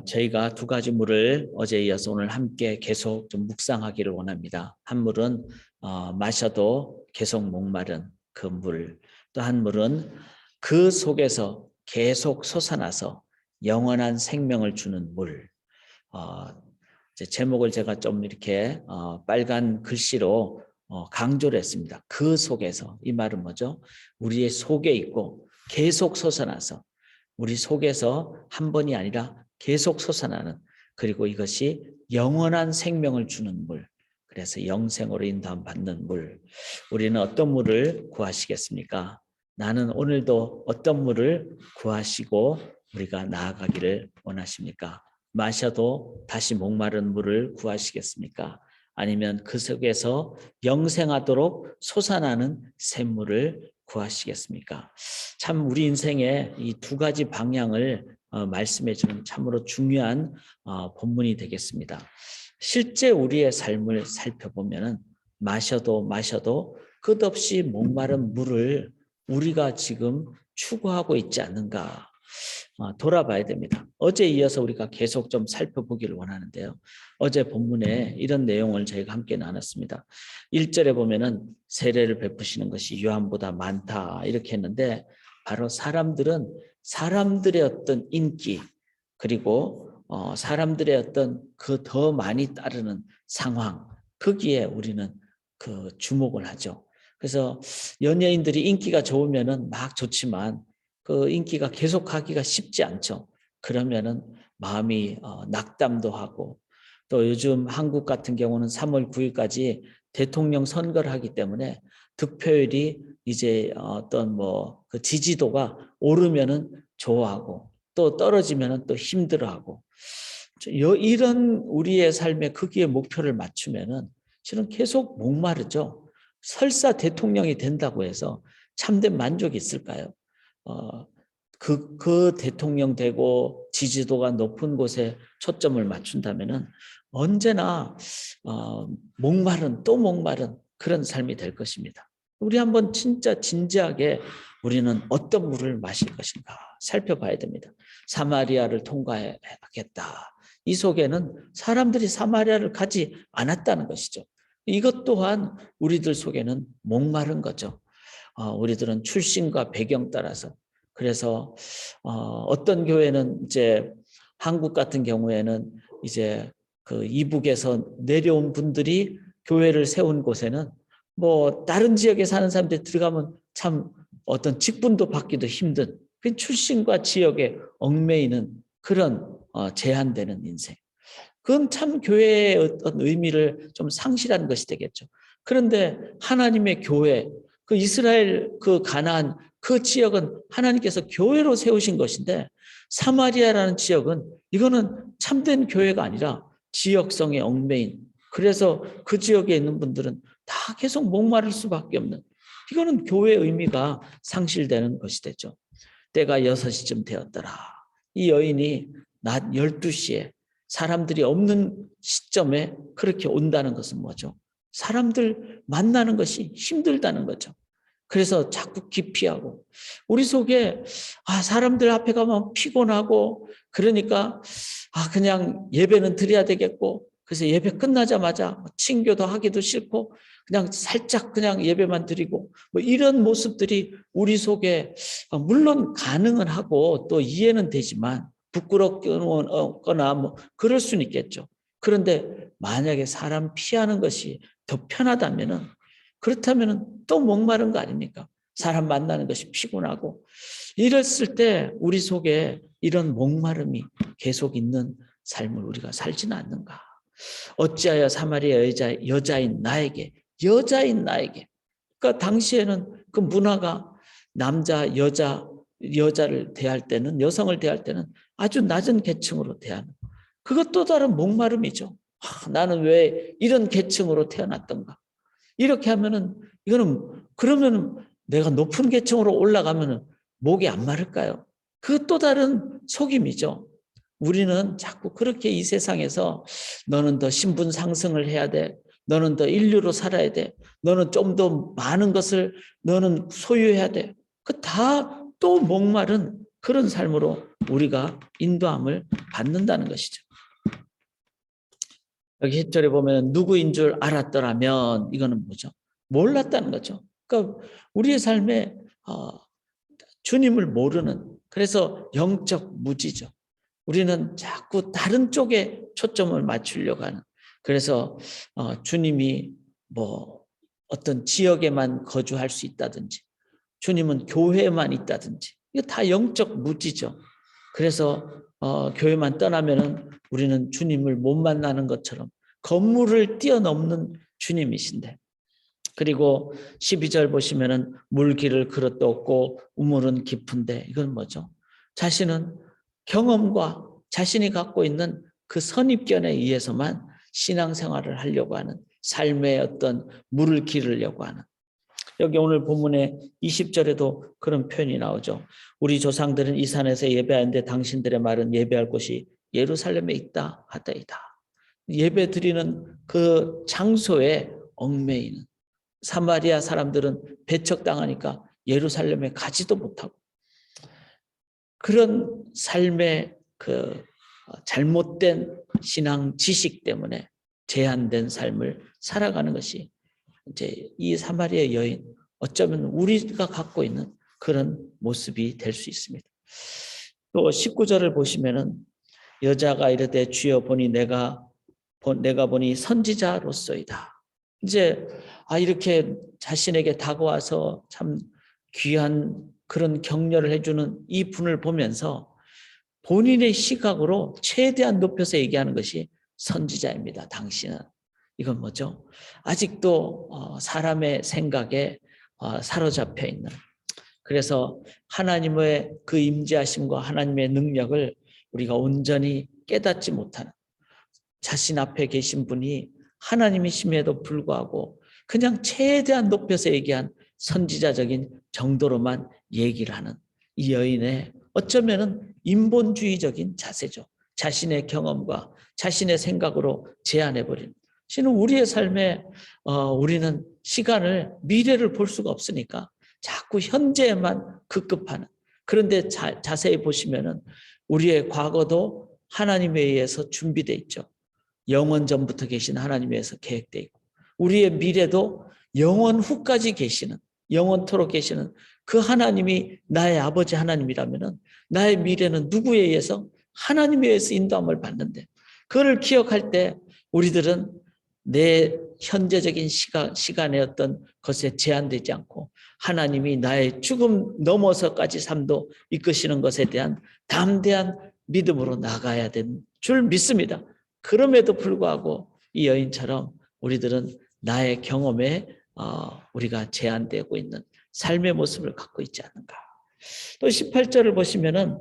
저희가 두 가지 물을 어제 이어서 오늘 함께 계속 좀 묵상하기를 원합니다. 한 물은 마셔도 계속 목마른 그 물, 또 한 물은 그 속에서 계속 솟아나서 영원한 생명을 주는 물. 이제 제목을 제가 좀 이렇게 빨간 글씨로 강조를 했습니다. 그 속에서, 이 말은 뭐죠? 우리의 속에 있고 계속 솟아나서 우리 속에서 한 번이 아니라 계속 솟아나는, 그리고 이것이 영원한 생명을 주는 물, 그래서 영생으로 인도함 받는 물. 우리는 어떤 물을 구하시겠습니까? 나는 오늘도 어떤 물을 구하시고 우리가 나아가기를 원하십니까? 마셔도 다시 목마른 물을 구하시겠습니까? 아니면 그 속에서 영생하도록 솟아나는 샘물을 구하시겠습니까? 참 우리 인생에 이 두 가지 방향을 말씀해 주는 참으로 중요한 본문이 되겠습니다. 실제 우리의 삶을 살펴보면 마셔도 끝없이 목마른 물을 우리가 지금 추구하고 있지 않는가 돌아봐야 됩니다. 어제 이어서 우리가 계속 좀 살펴보기를 원하는데요. 어제 본문에 이런 내용을 저희가 함께 나눴습니다. 1절에 보면은 세례를 베푸시는 것이 요한보다 많다 이렇게 했는데, 바로 사람들은 사람들의 어떤 인기, 그리고 사람들의 어떤 그 더 많이 따르는 상황, 거기에 우리는 그 주목을 하죠. 그래서 연예인들이 인기가 좋으면은 막 좋지만 그 인기가 계속하기가 쉽지 않죠. 그러면은 마음이 낙담도 하고, 또 요즘 한국 같은 경우는 3월 9일까지 대통령 선거를 하기 때문에 득표율이 이제 어떤 그 지지도가 오르면은 좋아하고 또 떨어지면은 또 힘들어하고, 이런 우리의 삶에 거기에 목표를 맞추면은 실은 계속 목마르죠. 설사 대통령이 된다고 해서 참된 만족이 있을까요? 그 대통령 되고 지지도가 높은 곳에 초점을 맞춘다면은 언제나 목마른 또 목마른 그런 삶이 될 것입니다. 우리 한번 진짜 진지하게 우리는 어떤 물을 마실 것인가 살펴봐야 됩니다. 사마리아를 통과하겠다. 이 속에는 사람들이 사마리아를 가지 않았다는 것이죠. 이것 또한 우리들 속에는 목마른 거죠. 우리들은 출신과 배경 따라서, 그래서 어떤 교회는 이제 한국 같은 경우에는 이제 그 이북에서 내려온 분들이 교회를 세운 곳에는 다른 지역에 사는 사람들이 들어가면 참 어떤 직분도 받기도 힘든 그 출신과 지역에 얽매이는 그런 제한되는 인생. 그건 참 교회의 어떤 의미를 좀 상실한 것이 되겠죠. 그런데 하나님의 교회, 그 이스라엘 그 가나안 그 지역은 하나님께서 교회로 세우신 것인데, 사마리아라는 지역은 이거는 참된 교회가 아니라 지역성에 얽매인, 그래서 그 지역에 있는 분들은 다 계속 목마를 수밖에 없는, 이거는 교회의 의미가 상실되는 것이 되죠. 때가 6시쯤 되었더라. 이 여인이 낮 12시에 사람들이 없는 시점에 그렇게 온다는 것은 뭐죠? 사람들 만나는 것이 힘들다는 거죠. 그래서 자꾸 기피하고, 우리 속에 사람들 앞에 가면 피곤하고, 그러니까 그냥 예배는 드려야 되겠고, 그래서 예배 끝나자마자 친교도 하기도 싫고 그냥 살짝 그냥 예배만 드리고, 이런 모습들이 우리 속에 물론 가능은 하고 또 이해는 되지만 부끄럽거나 그럴 수는 있겠죠. 그런데 만약에 사람 피하는 것이 더 편하다면은, 그렇다면은 또 목마른 거 아닙니까? 사람 만나는 것이 피곤하고, 이랬을 때 우리 속에 이런 목마름이 계속 있는 삶을 우리가 살지는 않는가? 어찌하여 사마리아 여자인 나에게, 그러니까 당시에는 그 문화가 남자, 여자를 대할 때는, 여성을 대할 때는 아주 낮은 계층으로 대하는, 그것 또 다른 목마름이죠. 나는 왜 이런 계층으로 태어났던가? 이렇게 하면은, 그러면은 내가 높은 계층으로 올라가면은 목이 안 마를까요? 그 또 다른 속임이죠. 우리는 자꾸 그렇게 이 세상에서 너는 더 신분 상승을 해야 돼. 너는 더 인류로 살아야 돼. 너는 좀 더 많은 것을 너는 소유해야 돼. 그 다 또 목마른 그런 삶으로 우리가 인도함을 받는다는 것이죠. 여기 10절에 보면 누구인 줄 알았더라면 이거는 뭐죠? 몰랐다는 거죠. 그러니까 우리의 삶에 주님을 모르는, 그래서 영적 무지죠. 우리는 자꾸 다른 쪽에 초점을 맞추려고 하는, 그래서 주님이 뭐 어떤 지역에만 거주할 수 있다든지 주님은 교회에만 있다든지 이거 다 영적 무지죠. 그래서 교회만 떠나면은 우리는 주님을 못 만나는 것처럼 건물을 뛰어넘는 주님이신데, 그리고 12절 보시면은 물길을 그릇도 없고 우물은 깊은데, 이건 뭐죠? 자신은 경험과 자신이 갖고 있는 그 선입견에 의해서만 신앙생활을 하려고 하는, 삶의 어떤 물을 기르려고 하는. 여기 오늘 본문의 20절에도 그런 표현이 나오죠. 우리 조상들은 이 산에서 예배하는데 당신들의 말은 예배할 곳이 예루살렘에 있다 하다이다. 예배 드리는 그 장소에 얽매이는, 사마리아 사람들은 배척당하니까 예루살렘에 가지도 못하고, 그런 삶의 그 잘못된 신앙 지식 때문에 제한된 삶을 살아가는 것이 이제 이 사마리아 여인, 어쩌면 우리가 갖고 있는 그런 모습이 될 수 있습니다. 또 19절을 보시면은 여자가 이르되 주여 보니 내가 보니 선지자로서이다. 이제 이렇게 자신에게 다가와서 참 귀한 그런 격려를 해주는 이 분을 보면서 본인의 시각으로 최대한 높여서 얘기하는 것이 선지자입니다. 당신은. 이건 뭐죠? 아직도 사람의 생각에 사로잡혀 있는, 그래서 하나님의 그 임재하심과 하나님의 능력을 우리가 온전히 깨닫지 못하는, 자신 앞에 계신 분이 하나님이심에도 불구하고 그냥 최대한 높여서 얘기한 선지자적인 정도로만 얘기를 하는 이 여인의 어쩌면은 인본주의적인 자세죠. 자신의 경험과 자신의 생각으로 제한해버리는. 실은 우리의 삶에 우리는 시간을, 미래를 볼 수가 없으니까 자꾸 현재에만 급급하는. 그런데 자세히 보시면은 우리의 과거도 하나님에 의해서 준비되어 있죠. 영원 전부터 계신 하나님에 의해서 계획되어 있고, 우리의 미래도 영원 후까지 계시는, 영원토록 계시는 그 하나님이 나의 아버지 하나님이라면은 나의 미래는 누구에 의해서? 하나님에 의해서 인도함을 받는데, 그걸 기억할 때 우리들은 내 현재적인 시간의 어떤 것에 제한되지 않고 하나님이 나의 죽음 넘어서까지 삶도 이끄시는 것에 대한 담대한 믿음으로 나가야 되는 줄 믿습니다. 그럼에도 불구하고 이 여인처럼 우리들은 나의 경험에 우리가 제한되고 있는 삶의 모습을 갖고 있지 않는가. 또 18절을 보시면은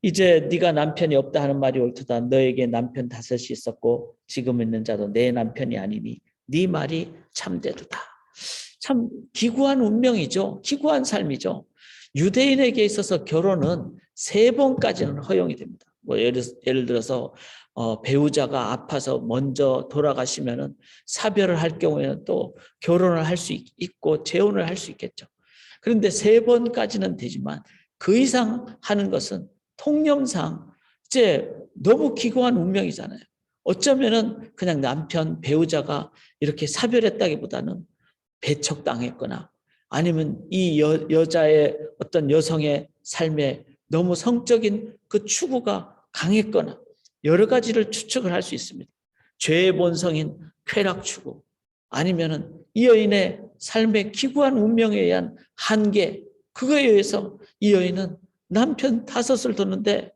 이제 네가 남편이 없다 하는 말이 옳도다. 너에게 남편 5이 있었고 지금 있는 자도 내 남편이 아니니 네 말이 참되도다. 참 기구한 운명이죠. 기구한 삶이죠. 유대인에게 있어서 결혼은 3번까지는 허용이 됩니다. 뭐 예를 들어서 배우자가 아파서 먼저 돌아가시면은 사별을 할 경우에는 또 결혼을 할 수 있고 재혼을 할 수 있겠죠. 그런데 3번까지는 되지만 그 이상 하는 것은 통념상 이제 너무 기구한 운명이잖아요. 어쩌면은 그냥 남편, 배우자가 이렇게 사별했다기보다는 배척당했거나 아니면 이 여자의 어떤 여성의 삶에 너무 성적인 그 추구가 강했거나 여러 가지를 추측을 할 수 있습니다. 죄의 본성인 쾌락 추구, 아니면은 이 여인의 삶의 기구한 운명에 의한 한계, 그거에 의해서 이 여인은 남편 5을 뒀는데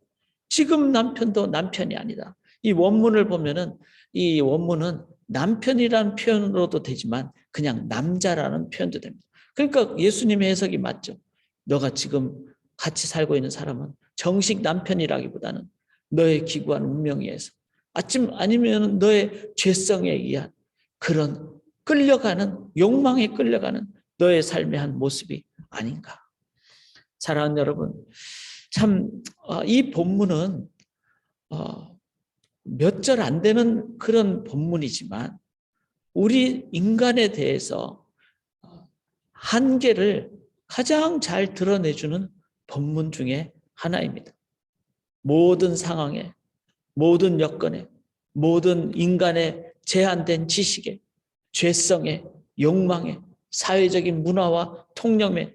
지금 남편도 남편이 아니다. 이 원문을 보면은 이 원문은 남편이라는 표현으로도 되지만 그냥 남자라는 표현도 됩니다. 그러니까 예수님의 해석이 맞죠. 너가 지금 같이 살고 있는 사람은 정식 남편이라기보다는 너의 기구한 운명에 의해서, 아니면 너의 죄성에 의한 그런 끌려가는, 욕망에 끌려가는 너의 삶의 한 모습이 아닌가. 사랑하는 여러분, 참 이 본문은 몇 절 안 되는 그런 본문이지만 우리 인간에 대해서 한계를 가장 잘 드러내주는 본문 중에 하나입니다. 모든 상황에, 모든 여건에, 모든 인간의 제한된 지식에, 죄성에, 욕망에, 사회적인 문화와 통념에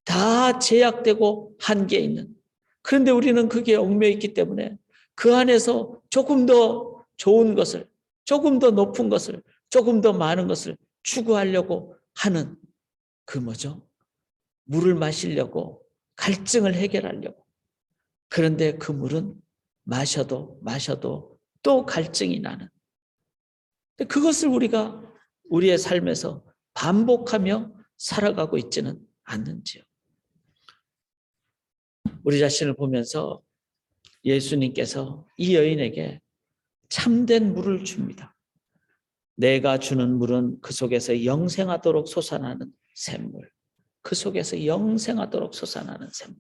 다 제약되고 한계에 있는, 그런데 우리는 그게 얽매여 있기 때문에 그 안에서 조금 더 좋은 것을, 조금 더 높은 것을, 조금 더 많은 것을 추구하려고 하는 그 뭐죠? 물을 마시려고, 갈증을 해결하려고. 그런데 그 물은 마셔도 또 갈증이 나는. 그것을 우리가 우리의 삶에서 반복하며 살아가고 있지는 않는지요. 우리 자신을 보면서 예수님께서 이 여인에게 참된 물을 줍니다. 내가 주는 물은 그 속에서 영생하도록 솟아나는 샘물. 그 속에서 영생하도록 솟아나는 샘물.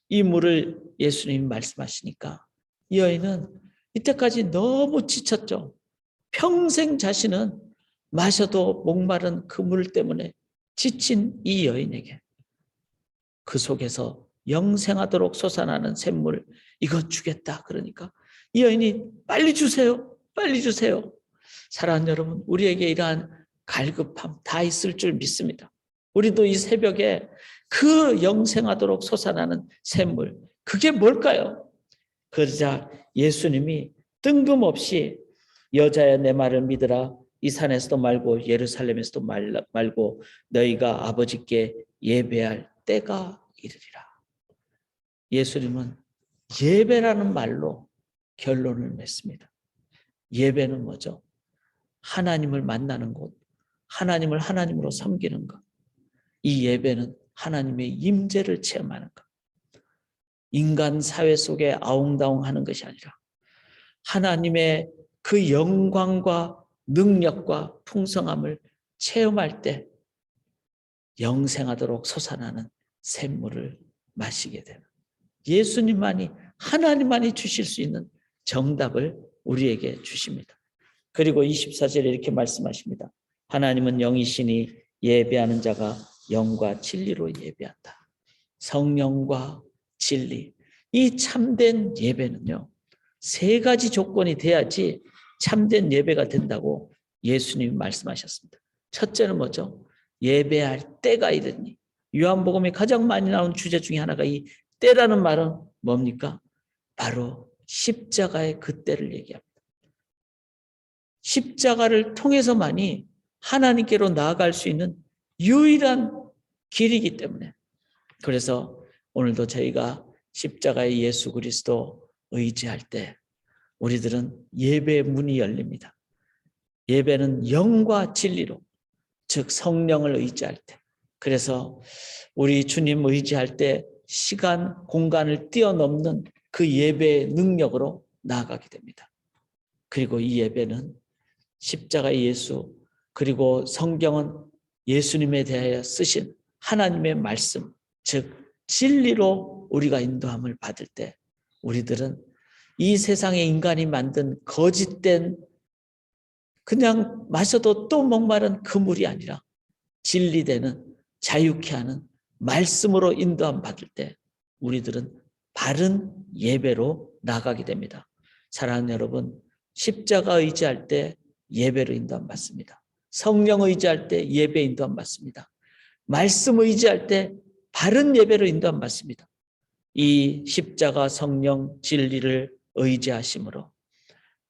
이 물을 예수님이 말씀하시니까 이 여인은 이때까지 너무 지쳤죠. 평생 자신은 마셔도 목마른 그 물 때문에 지친 이 여인에게 그 속에서 영생하도록 솟아나는 샘물, 이것 주겠다. 그러니까 이 여인이 빨리 주세요. 빨리 주세요. 사랑하는 여러분, 우리에게 이러한 갈급함 다 있을 줄 믿습니다. 우리도 이 새벽에 그 영생하도록 솟아나는 샘물, 그게 뭘까요? 그러자 예수님이 뜬금없이 여자야 내 말을 믿으라. 이 산에서도 말고 예루살렘에서도 말고 너희가 아버지께 예배할 때가 이르리라. 예수님은 예배라는 말로 결론을 맺습니다. 예배는 뭐죠? 하나님을 만나는 곳, 하나님을 하나님으로 섬기는 것. 이 예배는 하나님의 임재를 체험하는 것. 인간 사회 속에 아웅다웅하는 것이 아니라 하나님의 그 영광과 능력과 풍성함을 체험할 때 영생하도록 솟아나는 샘물을 마시게 되는, 예수님만이, 하나님만이 주실 수 있는 정답을 우리에게 주십니다. 그리고 24절에 이렇게 말씀하십니다. 하나님은 영이시니 예배하는 자가 영과 진리로 예배한다. 성령과 진리. 이 참된 예배는요, 세 가지 조건이 돼야지 참된 예배가 된다고 예수님이 말씀하셨습니다. 첫째는 뭐죠? 예배할 때가 이르니. 요한복음에 가장 많이 나오는 주제 중에 하나가 이 때라는 말은 뭡니까? 바로 십자가의 그 때를 얘기합니다. 십자가를 통해서만이 하나님께로 나아갈 수 있는 유일한 길이기 때문에, 그래서 오늘도 저희가 십자가의 예수 그리스도 의지할 때 우리들은 예배의 문이 열립니다. 예배는 영과 진리로, 즉 성령을 의지할 때, 그래서 우리 주님 의지할 때 시간, 공간을 뛰어넘는 그 예배의 능력으로 나아가게 됩니다. 그리고 이 예배는 십자가의 예수, 그리고 성경은 예수님에 대하여 쓰신 하나님의 말씀, 즉 진리로 우리가 인도함을 받을 때 우리들은 이 세상의 인간이 만든 거짓된, 그냥 마셔도 또 목마른 그 물이 아니라 진리되는, 자유케 하는 말씀으로 인도함 받을 때 우리들은 바른 예배로 나가게 됩니다. 사랑하는 여러분, 십자가 의지할 때 예배로 인도함 받습니다. 성령 의지할 때 예배 인도함 받습니다. 말씀 의지할 때 바른 예배로 인도함 받습니다. 이 십자가, 성령, 진리를 의지하심으로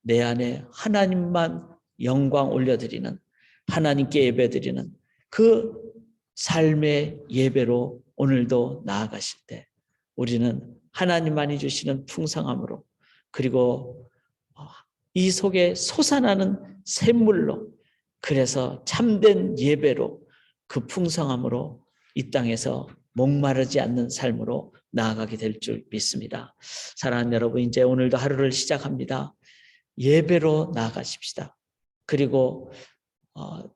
내 안에 하나님만 영광 올려드리는, 하나님께 예배드리는 그 삶의 예배로 오늘도 나아가실 때 우리는 하나님만이 주시는 풍성함으로, 그리고 이 속에 솟아나는 샘물로, 그래서 참된 예배로, 그 풍성함으로 이 땅에서 목마르지 않는 삶으로 나아가게 될 줄 믿습니다. 사랑하는 여러분, 이제 오늘도 하루를 시작합니다. 예배로 나아가십시다. 그리고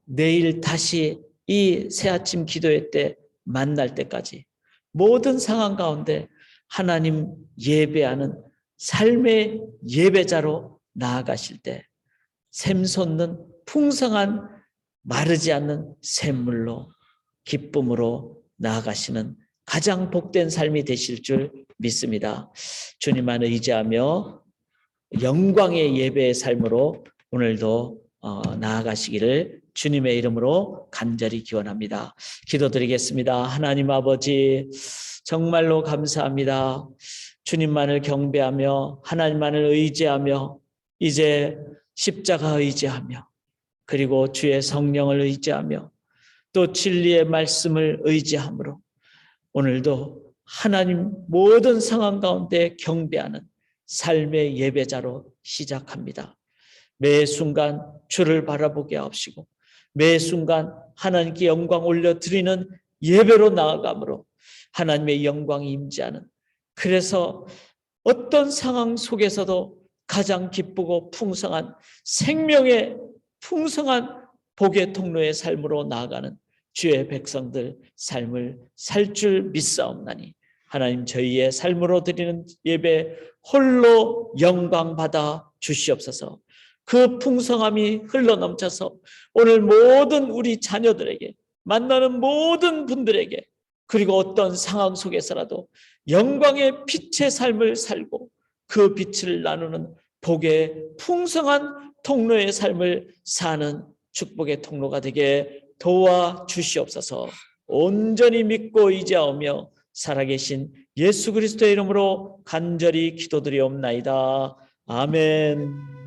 내일 다시 이 새아침 기도회 때 만날 때까지 모든 상황 가운데 하나님 예배하는 삶의 예배자로 나아가실 때 샘솟는 풍성한 마르지 않는 샘물로, 기쁨으로 나아가시는 가장 복된 삶이 되실 줄 믿습니다. 주님만 의지하며 영광의 예배의 삶으로 오늘도 나아가시기를 주님의 이름으로 간절히 기원합니다. 기도드리겠습니다. 하나님 아버지, 정말로 감사합니다. 주님만을 경배하며 하나님만을 의지하며 이제 십자가 의지하며 그리고 주의 성령을 의지하며 또 진리의 말씀을 의지함으로 오늘도 하나님 모든 상황 가운데 경배하는 삶의 예배자로 시작합니다. 매 순간 주를 바라보게 하옵시고 매 순간 하나님께 영광 올려드리는 예배로 나아가므로 하나님의 영광이 임재하는, 그래서 어떤 상황 속에서도 가장 기쁘고 풍성한 생명의 풍성한 복의 통로의 삶으로 나아가는 주의 백성들 삶을 살 줄 믿사옵나니 하나님 저희의 삶으로 드리는 예배 홀로 영광 받아 주시옵소서. 그 풍성함이 흘러넘쳐서 오늘 모든 우리 자녀들에게, 만나는 모든 분들에게, 그리고 어떤 상황 속에서라도 영광의 빛의 삶을 살고 그 빛을 나누는 복의 풍성한 통로의 삶을 사는 축복의 통로가 되게 도와주시옵소서. 온전히 믿고 의지하며 살아계신 예수 그리스도의 이름으로 간절히 기도드리옵나이다. 아멘.